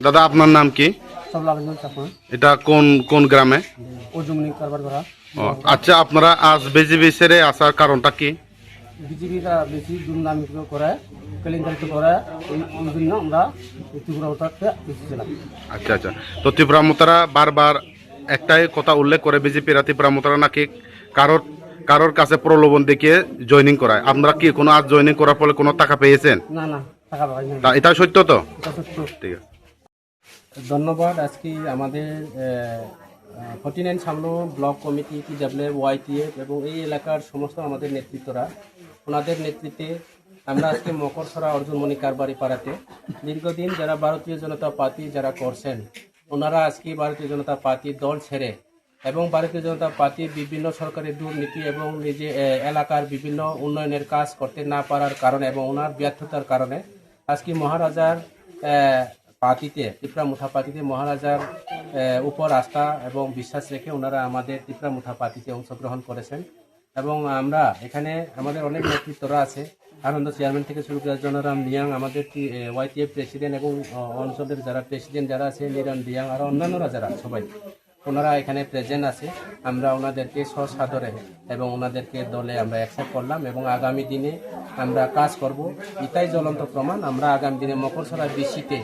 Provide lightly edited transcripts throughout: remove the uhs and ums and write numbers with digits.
দাদা আপনার নাম কি? এটা কোন কোন গ্রামে? ও, আচ্ছা আপনারা আজ বিজেপি ছেড়ে আসার কারণটা কি? বিজেপিরা বেশি দুর্নামি করে কেলেঙ্কারি করে এই জন্য আমরা ত্রিপুরা ওটাতে এসেছিলাম। আচ্ছা আচ্ছা, তো ত্রিপুরা মোতারা বারবার একটাই কথা উল্লেখ করে বিজেপিরা ত্রিপুরা মোতারা নাকি কারোর কারোর কাছে প্রলোভন দেখিয়ে জয়েনিং করায়। আপনারা কি কোনো আজ জয়েনিং করার ফলে কোনো টাকা পেয়েছেন? না না, টাকা পাই না। এটা সত্য তো? এটা সত্য। ঠিক আছে। ধন্যবাদ। আজকে আমাদের 49 সামনো ব্লক কমিটি PWF YTF এবং এই এলাকার সমস্ত আমাদের নেতৃত্বরা, ওনাদের নেতৃত্বে আমরা আজকে মকরছড়া অর্জুনমণি কারবারি পাড়াতে দীর্ঘদিন যারা ভারতীয় জনতা পার্টি যারা করছেন, ওনারা আজকে ভারতীয় জনতা পার্টির দল ছেড়ে এবং ভারতীয় জনতা পার্টির বিভিন্ন সরকারি দুর্নীতি এবং নিজে এলাকার বিভিন্ন উন্নয়নের কাজ করতে না পারার কারণে এবং ওনার ব্যর্থতার কারণে আজকে মহারাজার পার্টিতে, ত্রিপুরা মুঠা পার্টিতে মহারাজার উপর আস্থা এবং বিশ্বাস রেখে ওনারা আমাদের ত্রিপুরা মুঠা পার্টিতে অংশগ্রহণ করেছেন। এবং আমরা এখানে আমাদের অনেক নেতৃত্বরা আছে, আনন্দ চেয়ারম্যান থেকে শুরু করে জনরাম দিয়াং, আমাদের YTF প্রেসিডেন্ট এবং অঞ্চলের যারা প্রেসিডেন্ট যারা আছে নিরন দিয়াং, আর অন্যান্যরা যারা সবাই ওনারা এখানে প্রেজেন্ট আছে। আমরা ওনাদেরকে সসাদরে এবং ওনাদেরকে দলে আমরা অ্যাকসেপ্ট করলাম এবং আগামী দিনে আমরা কাজ করব। এটাই জ্বলন্ত প্রমাণ। আমরা আগামী দিনে মকরছড়া বিসিতে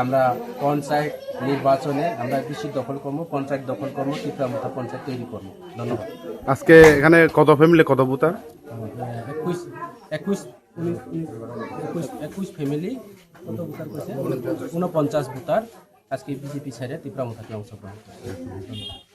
আমরা পঞ্চায়েত নির্বাচনে আমরা বিসি দখল করবো, পঞ্চায়েত দখল করবো, ত্রিপুরা মুঠা পঞ্চায়েত তৈরি করবো। ধন্যবাদ। আজকে এখানে কত ফ্যামিলি, কত ভোটার? 21 ফ্যামিলি, কত ভোটার করছে? 49 ভোটার আজকে বিজেপি ছেড়ে ত্রিপুরা মুঠাতে অংশগ্রহণ করছে। ধন্যবাদ।